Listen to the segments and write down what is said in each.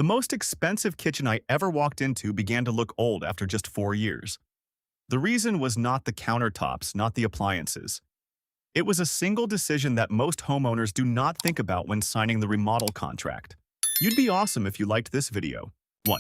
The most expensive kitchen I ever walked into began to look old after just 4 years. The reason was not the countertops, not the appliances. It was a single decision that most homeowners do not think about when signing the remodel contract. You'd be awesome if you liked this video. 1.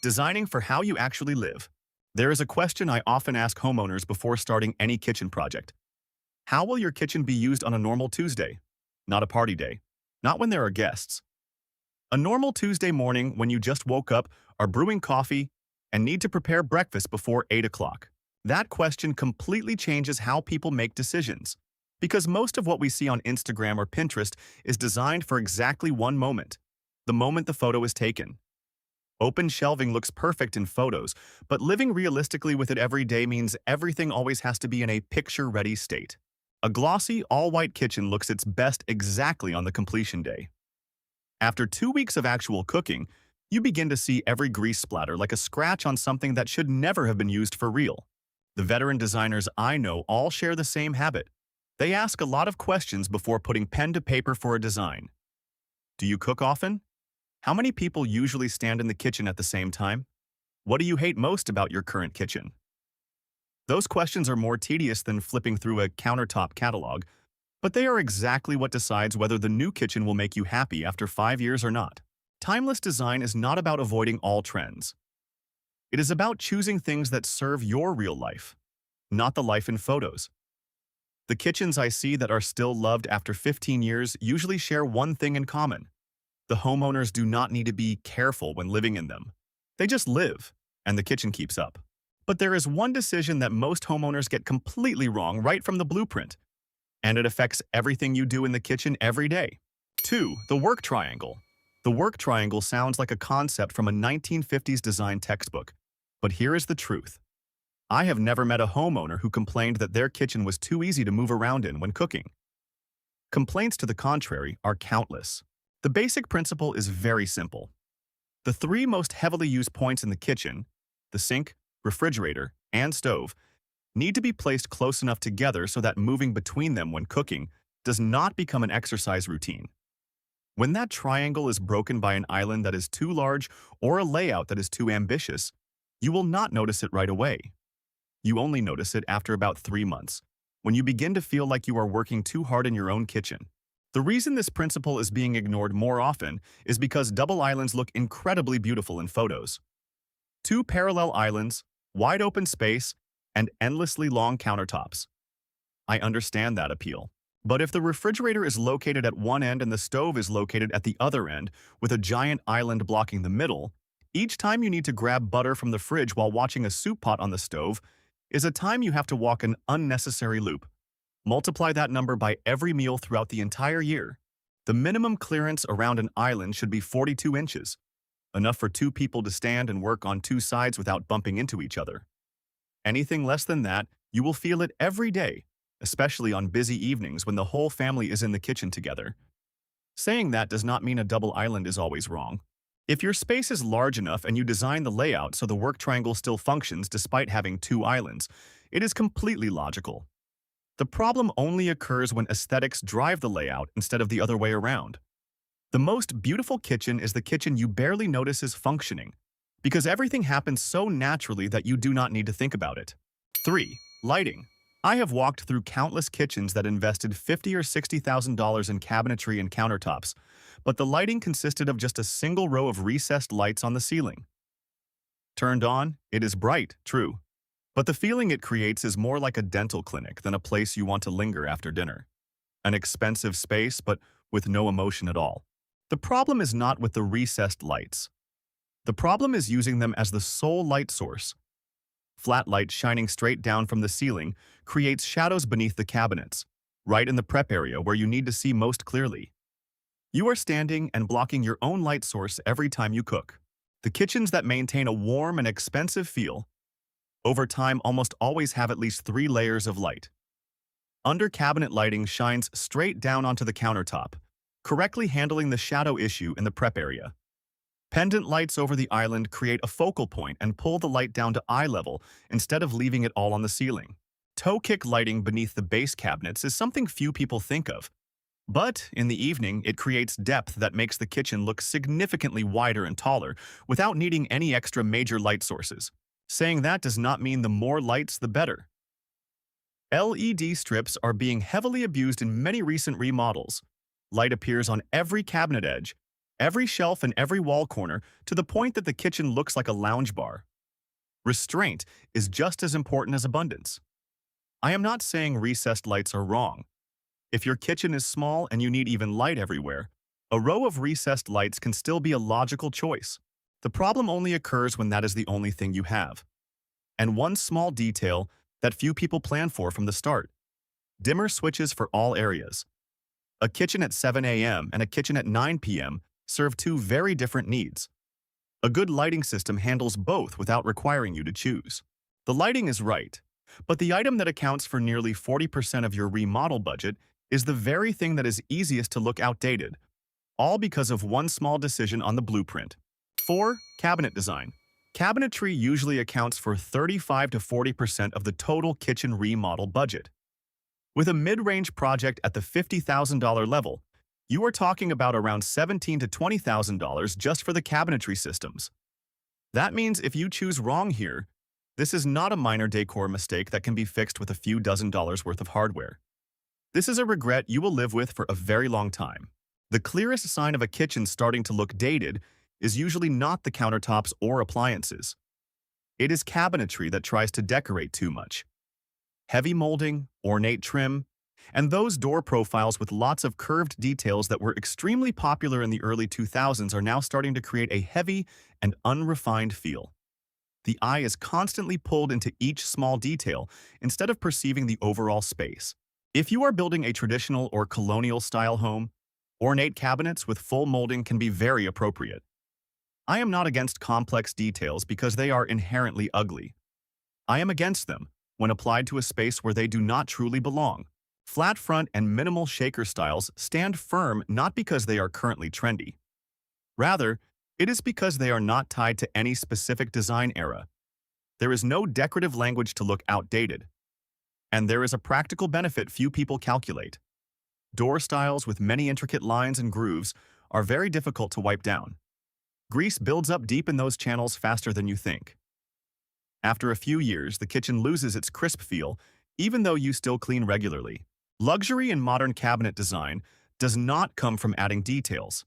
Designing for how you actually live. There is a question I often ask homeowners before starting any kitchen project. How will your kitchen be used on a normal Tuesday? Not a party day. Not when there are guests. A normal Tuesday morning when you just woke up, are brewing coffee, and need to prepare breakfast before 8 o'clock. That question completely changes how people make decisions. Because most of what we see on Instagram or Pinterest is designed for exactly one moment, the moment the photo is taken. Open shelving looks perfect in photos, but living realistically with it every day means everything always has to be in a picture-ready state. A glossy, all-white kitchen looks its best exactly on the completion day. After 2 weeks of actual cooking, you begin to see every grease splatter like a scratch on something that should never have been used for real. The veteran designers I know all share the same habit. They ask a lot of questions before putting pen to paper for a design. Do you cook often? How many people usually stand in the kitchen at the same time? What do you hate most about your current kitchen? Those questions are more tedious than flipping through a countertop catalog, but they are exactly what decides whether the new kitchen will make you happy after 5 years or not. Timeless design is not about avoiding all trends. It is about choosing things that serve your real life, not the life in photos. The kitchens I see that are still loved after 15 years usually share one thing in common. The homeowners do not need to be careful when living in them. They just live, and the kitchen keeps up. But there is one decision that most homeowners get completely wrong right from the blueprint, and it affects everything you do in the kitchen every day. 2. The work triangle. The work triangle sounds like a concept from a 1950s design textbook, but here is the truth. I have never met a homeowner who complained that their kitchen was too easy to move around in when cooking. Complaints to the contrary are countless. The basic principle is very simple. The 3 most heavily used points in the kitchen, the sink, refrigerator, and stove, need to be placed close enough together so that moving between them when cooking does not become an exercise routine. When that triangle is broken by an island that is too large or a layout that is too ambitious, you will not notice it right away. You only notice it after about 3 months, when you begin to feel like you are working too hard in your own kitchen. The reason this principle is being ignored more often is because double islands look incredibly beautiful in photos. 2 parallel islands, wide open space, and endlessly long countertops. I understand that appeal. But if the refrigerator is located at one end and the stove is located at the other end, with a giant island blocking the middle, each time you need to grab butter from the fridge while watching a soup pot on the stove is a time you have to walk an unnecessary loop. Multiply that number by every meal throughout the entire year. The minimum clearance around an island should be 42 inches, enough for 2 people to stand and work on 2 sides without bumping into each other. Anything less than that, you will feel it every day, especially on busy evenings when the whole family is in the kitchen together. Saying that does not mean a double island is always wrong. If your space is large enough and you design the layout so the work triangle still functions despite having 2 islands, it is completely logical. The problem only occurs when aesthetics drive the layout instead of the other way around. The most beautiful kitchen is the kitchen you barely notice is functioning, because everything happens so naturally that you do not need to think about it. 3. Lighting. I have walked through countless kitchens that invested $50,000 or $60,000 in cabinetry and countertops, but the lighting consisted of just a single row of recessed lights on the ceiling. Turned on, it is bright, true, but the feeling it creates is more like a dental clinic than a place you want to linger after dinner. An expensive space, but with no emotion at all. The problem is not with the recessed lights. The problem is using them as the sole light source. Flat light shining straight down from the ceiling creates shadows beneath the cabinets, right in the prep area where you need to see most clearly. You are standing and blocking your own light source every time you cook. The kitchens that maintain a warm and expensive feel, over time almost always have at least 3 layers of light. Under cabinet lighting shines straight down onto the countertop, correctly handling the shadow issue in the prep area. Pendant lights over the island create a focal point and pull the light down to eye level instead of leaving it all on the ceiling. Toe kick lighting beneath the base cabinets is something few people think of, But in the evening, it creates depth that makes the kitchen look significantly wider and taller without needing any extra major light sources. Saying that does not mean the more lights, the better. LED strips are being heavily abused in many recent remodels. Light appears on every cabinet edge, every shelf and every wall corner to the point that the kitchen looks like a lounge bar. Restraint is just as important as abundance. I am not saying recessed lights are wrong. If your kitchen is small and you need even light everywhere, a row of recessed lights can still be a logical choice. The problem only occurs when that is the only thing you have. And one small detail that few people plan for from the start: dimmer switches for all areas. A kitchen at 7 a.m. and a kitchen at 9 p.m. serve two very different needs. A good lighting system handles both without requiring you to choose. The lighting is right, but the item that accounts for nearly 40% of your remodel budget is the very thing that is easiest to look outdated, all because of one small decision on the blueprint. 4. Cabinet design. Cabinetry usually accounts for 35 to 40% of the total kitchen remodel budget. With a mid-range project at the $50,000 level, you are talking about around $17,000 to $20,000 just for the cabinetry systems. That means if you choose wrong here, this is not a minor decor mistake that can be fixed with a few dozen dollars worth of hardware. This is a regret you will live with for a very long time. The clearest sign of a kitchen starting to look dated is usually not the countertops or appliances. It is cabinetry that tries to decorate too much. Heavy molding, ornate trim, and those door profiles with lots of curved details that were extremely popular in the early 2000s are now starting to create a heavy and unrefined feel. The eye is constantly pulled into each small detail instead of perceiving the overall space. If you are building a traditional or colonial-style home, ornate cabinets with full molding can be very appropriate. I am not against complex details because they are inherently ugly. I am against them when applied to a space where they do not truly belong. Flat front and minimal shaker styles stand firm not because they are currently trendy. Rather, it is because they are not tied to any specific design era. There is no decorative language to look outdated. And there is a practical benefit few people calculate. Door styles with many intricate lines and grooves are very difficult to wipe down. Grease builds up deep in those channels faster than you think. After a few years, the kitchen loses its crisp feel, even though you still clean regularly. Luxury in modern cabinet design does not come from adding details.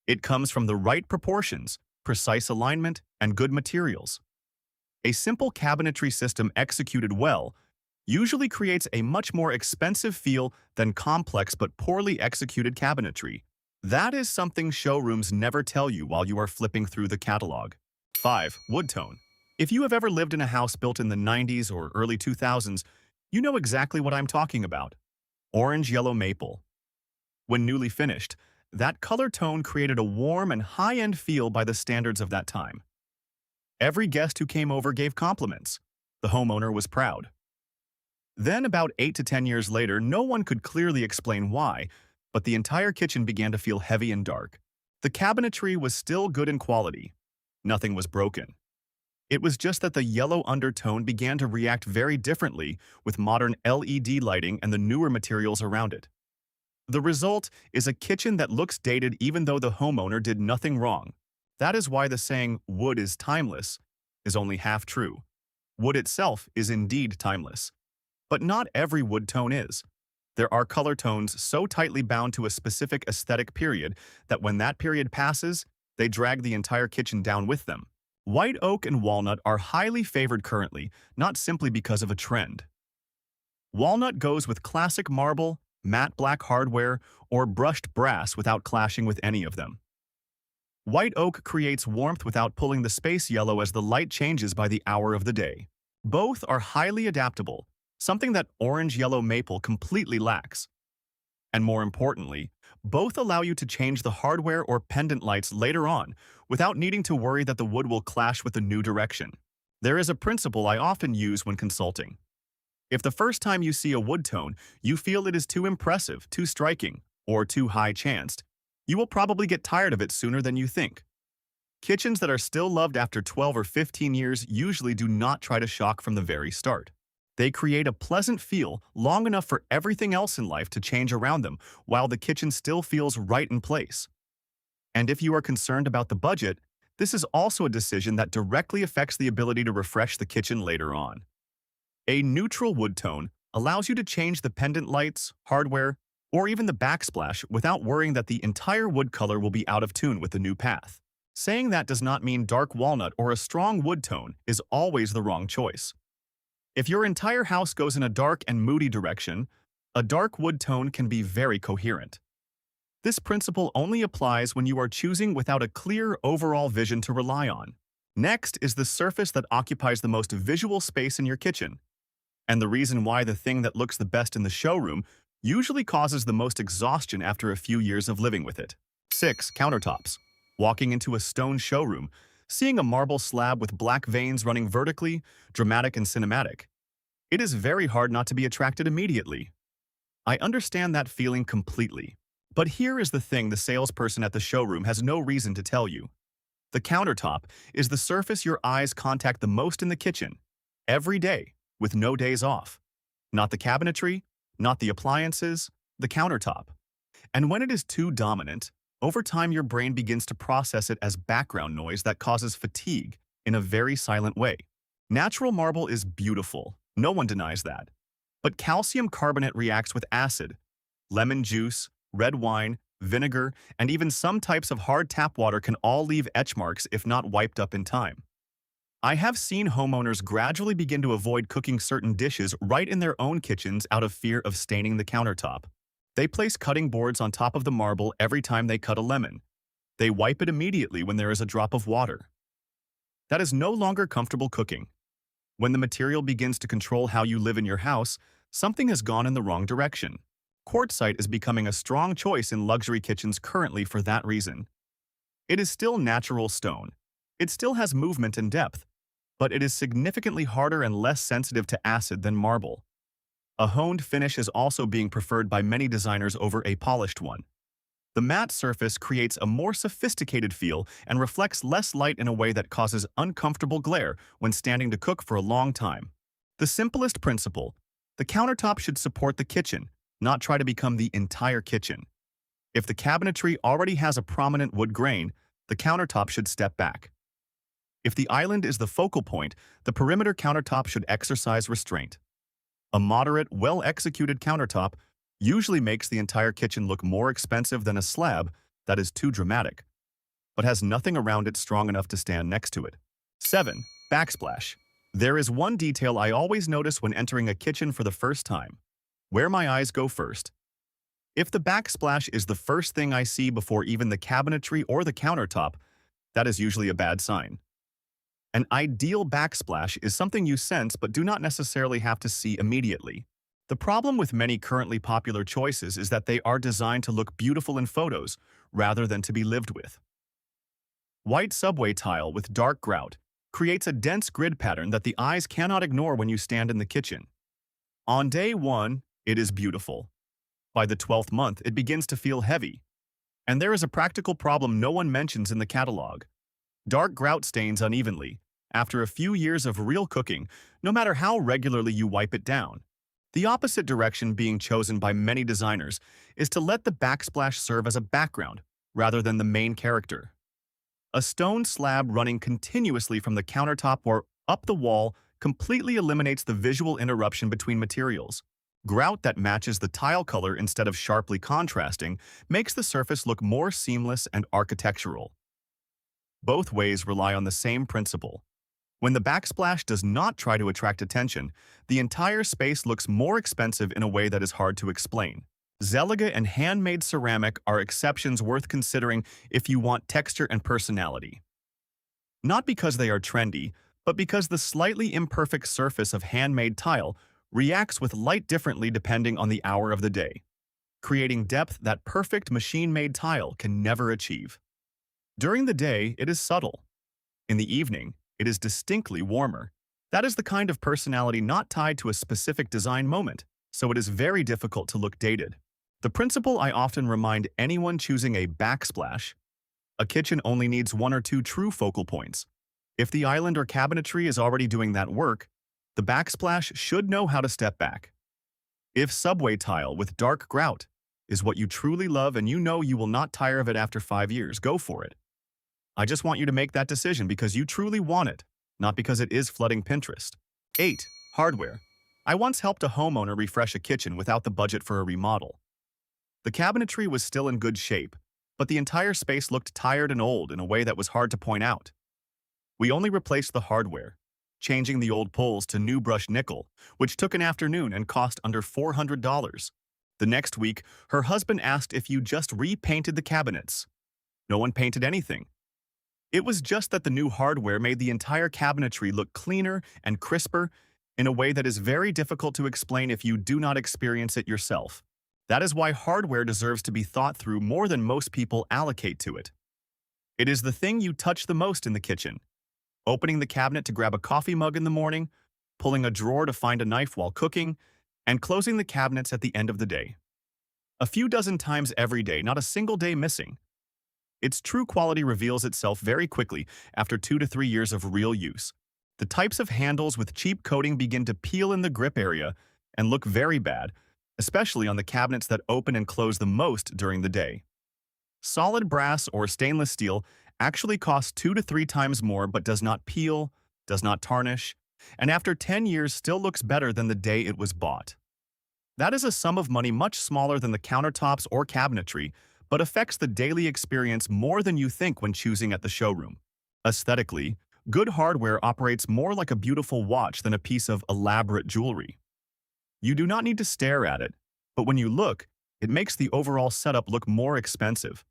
It comes from the right proportions, precise alignment, and good materials. A simple cabinetry system executed well usually creates a much more expensive feel than complex but poorly executed cabinetry. That is something showrooms never tell you while you are flipping through the catalog. 5. Wood tone. If you have ever lived in a house built in the 90s or early 2000s, you know exactly what I'm talking about. Orange yellow maple. When newly finished, that color tone created a warm and high-end feel by the standards of that time. Every guest who came over gave compliments. The homeowner was proud. Then, about 8 to 10 years later, no one could clearly explain why, but the entire kitchen began to feel heavy and dark. The cabinetry was still good in quality. Nothing was broken. It was just that the yellow undertone began to react very differently with modern LED lighting and the newer materials around it. The result is a kitchen that looks dated even though the homeowner did nothing wrong. That is why the saying, "wood is timeless," is only half true. Wood itself is indeed timeless. But not every wood tone is. There are color tones so tightly bound to a specific aesthetic period that when that period passes, they drag the entire kitchen down with them. White oak and walnut are highly favored currently, not simply because of a trend. Walnut goes with classic marble, matte black hardware, or brushed brass without clashing with any of them. White oak creates warmth without pulling the space yellow as the light changes by the hour of the day. Both are highly adaptable, something that orange-yellow maple completely lacks. And more importantly, both allow you to change the hardware or pendant lights later on without needing to worry that the wood will clash with the new direction. There is a principle I often use when consulting. If the first time you see a wood tone, you feel it is too impressive, too striking, or too high-chanced, you will probably get tired of it sooner than you think. Kitchens that are still loved after 12 or 15 years usually do not try to shock from the very start. They create a pleasant feel long enough for everything else in life to change around them, while the kitchen still feels right in place. And if you are concerned about the budget, this is also a decision that directly affects the ability to refresh the kitchen later on. A neutral wood tone allows you to change the pendant lights, hardware, or even the backsplash without worrying that the entire wood color will be out of tune with the new path. Saying that does not mean dark walnut or a strong wood tone is always the wrong choice. If your entire house goes in a dark and moody direction, a dark wood tone can be very coherent. This principle only applies when you are choosing without a clear overall vision to rely on. Next is the surface that occupies the most visual space in your kitchen, and the reason why the thing that looks the best in the showroom usually causes the most exhaustion after a few years of living with it. 6. Countertops. Walking into a stone showroom, seeing a marble slab with black veins running vertically, dramatic and cinematic. It is very hard not to be attracted immediately. I understand that feeling completely. But here is the thing the salesperson at the showroom has no reason to tell you. The countertop is the surface your eyes contact the most in the kitchen, every day, with no days off. Not the cabinetry, not the appliances, the countertop. And when it is too dominant, over time your brain begins to process it as background noise that causes fatigue in a very silent way. Natural marble is beautiful, no one denies that. But calcium carbonate reacts with acid, lemon juice, red wine, vinegar, and even some types of hard tap water can all leave etch marks if not wiped up in time. I have seen homeowners gradually begin to avoid cooking certain dishes right in their own kitchens out of fear of staining the countertop. They place cutting boards on top of the marble every time they cut a lemon. They wipe it immediately when there is a drop of water. That is no longer comfortable cooking. When the material begins to control how you live in your house, something has gone in the wrong direction. Quartzite is becoming a strong choice in luxury kitchens currently for that reason. It is still natural stone. It still has movement and depth, but it is significantly harder and less sensitive to acid than marble. A honed finish is also being preferred by many designers over a polished one. The matte surface creates a more sophisticated feel and reflects less light in a way that causes uncomfortable glare when standing to cook for a long time. The simplest principle: the countertop should support the kitchen, not try to become the entire kitchen. If the cabinetry already has a prominent wood grain, the countertop should step back. If the island is the focal point, the perimeter countertop should exercise restraint. A moderate, well-executed countertop usually makes the entire kitchen look more expensive than a slab that is too dramatic, but has nothing around it strong enough to stand next to it. 7. Backsplash. There is one detail I always notice when entering a kitchen for the first time: where my eyes go first. If the backsplash is the first thing I see before even the cabinetry or the countertop, that is usually a bad sign. An ideal backsplash is something you sense but do not necessarily have to see immediately. The problem with many currently popular choices is that they are designed to look beautiful in photos rather than to be lived with. White subway tile with dark grout creates a dense grid pattern that the eyes cannot ignore when you stand in the kitchen. On day 1, it is beautiful. By the 12th month, it begins to feel heavy. And there is a practical problem no one mentions in the catalog. Dark grout stains unevenly after a few years of real cooking, no matter how regularly you wipe it down. The opposite direction being chosen by many designers is to let the backsplash serve as a background rather than the main character. A stone slab running continuously from the countertop or up the wall completely eliminates the visual interruption between materials. Grout that matches the tile color instead of sharply contrasting makes the surface look more seamless and architectural. Both ways rely on the same principle. When the backsplash does not try to attract attention, the entire space looks more expensive in a way that is hard to explain. Zeliga and handmade ceramic are exceptions worth considering if you want texture and personality. Not because they are trendy, but because the slightly imperfect surface of handmade tile reacts with light differently depending on the hour of the day, creating depth that perfect machine-made tile can never achieve. During the day, it is subtle. In the evening, it is distinctly warmer. That is the kind of personality not tied to a specific design moment, so it is very difficult to look dated. The principle I often remind anyone choosing a backsplash: a kitchen only needs 1 or 2 true focal points. If the island or cabinetry is already doing that work, The backsplash should know how to step back. If subway tile with dark grout is what you truly love and you know you will not tire of it after 5 years, go for it. I just want you to make that decision because you truly want it, not because it is flooding Pinterest. 8. Hardware. I once helped a homeowner refresh a kitchen without the budget for a remodel. The cabinetry was still in good shape, but the entire space looked tired and old in a way that was hard to point out. We only replaced the hardware, changing the old pulls to new brushed nickel, which took an afternoon and cost under $400. The next week, her husband asked if you just repainted the cabinets. No one painted anything. It was just that the new hardware made the entire cabinetry look cleaner and crisper in a way that is very difficult to explain if you do not experience it yourself. That is why hardware deserves to be thought through more than most people allocate to it. It is the thing you touch the most in the kitchen. Opening the cabinet to grab a coffee mug in the morning, pulling a drawer to find a knife while cooking, and closing the cabinets at the end of the day. A few dozen times every day, not a single day missing. Its true quality reveals itself very quickly after 2 to 3 years of real use. The types of handles with cheap coating begin to peel in the grip area and look very bad, especially on the cabinets that open and close the most during the day. Solid brass or stainless steel actually costs 2 to 3 times more but does not peel, does not tarnish, and after 10 years still looks better than the day it was bought. That is a sum of money much smaller than the countertops or cabinetry, but affects the daily experience more than you think when choosing at the showroom. Aesthetically, good hardware operates more like a beautiful watch than a piece of elaborate jewelry. You do not need to stare at it, but when you look, it makes the overall setup look more expensive.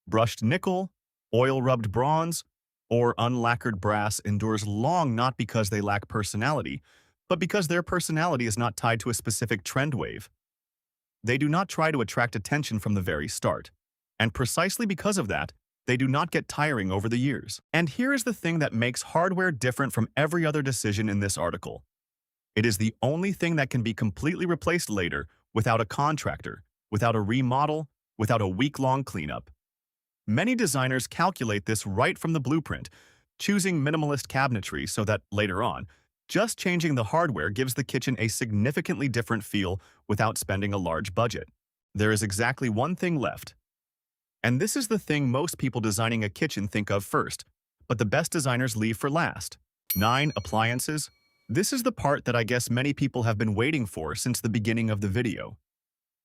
Brushed nickel, oil-rubbed bronze, or unlacquered brass endures long not because they lack personality, but because their personality is not tied to a specific trend wave. They do not try to attract attention from the very start, and precisely because of that, they do not get tiring over the years. And here is the thing that makes hardware different from every other decision in this article. It is the only thing that can be completely replaced later without a contractor, without a remodel, without a week-long cleanup. Many designers calculate this right from the blueprint, choosing minimalist cabinetry so that, later on, just changing the hardware gives the kitchen a significantly different feel without spending a large budget. There is exactly one thing left. And this is the thing most people designing a kitchen think of first, but the best designers leave for last. 9. Appliances. This is the part that I guess many people have been waiting for since the beginning of the video.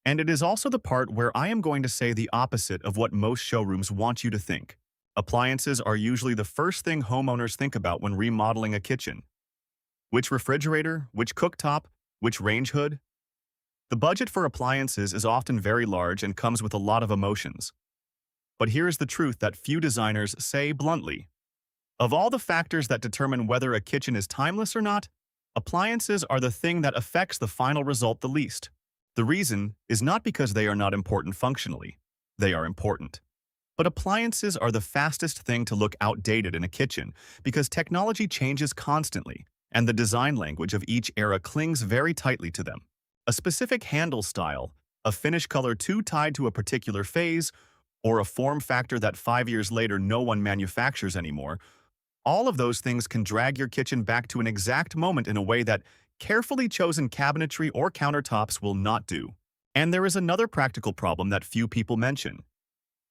And it is also the part where I am going to say the opposite of what most showrooms want you to think. Appliances are usually the first thing homeowners think about when remodeling a kitchen. Which refrigerator, which cooktop, which range hood? The budget for appliances is often very large and comes with a lot of emotions. But here is the truth that few designers say bluntly. Of all the factors that determine whether a kitchen is timeless or not, appliances are the thing that affects the final result the least. The reason is not because they are not important functionally. They are important. But appliances are the fastest thing to look outdated in a kitchen because technology changes constantly, and the design language of each era clings very tightly to them. A specific handle style, a finish color too tied to a particular phase, or a form factor that 5 years later no one manufactures anymore, all of those things can drag your kitchen back to an exact moment in a way that carefully chosen cabinetry or countertops will not do. And there is another practical problem that few people mention.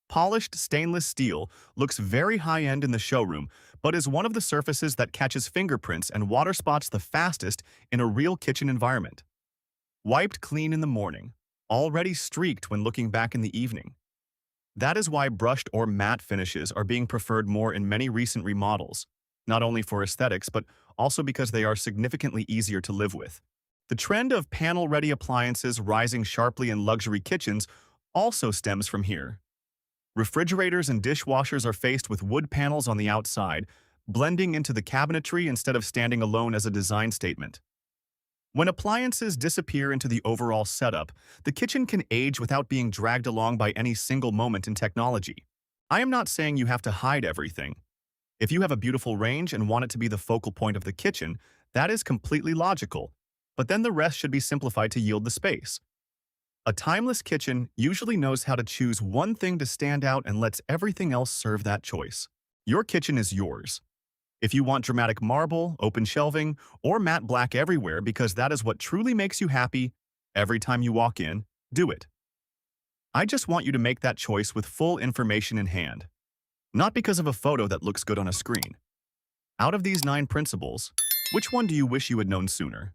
Polished stainless steel looks very high-end in the showroom, but is one of the surfaces that catches fingerprints and water spots the fastest in a real kitchen environment. Wiped clean in the morning, already streaked when looking back in the evening. That is why brushed or matte finishes are being preferred more in many recent remodels, not only for aesthetics but also because they are significantly easier to live with. The trend of panel-ready appliances rising sharply in luxury kitchens also stems from here. Refrigerators and dishwashers are faced with wood panels on the outside, blending into the cabinetry instead of standing alone as a design statement. When appliances disappear into the overall setup, the kitchen can age without being dragged along by any single moment in technology. I am not saying you have to hide everything. If you have a beautiful range and want it to be the focal point of the kitchen, that is completely logical, but then the rest should be simplified to yield the space. A timeless kitchen usually knows how to choose one thing to stand out and lets everything else serve that choice. Your kitchen is yours. If you want dramatic marble, open shelving, or matte black everywhere because that is what truly makes you happy every time you walk in, do it. I just want you to make that choice with full information in hand, not because of a photo that looks good on a screen. Out of these 9 principles, which one do you wish you had known sooner?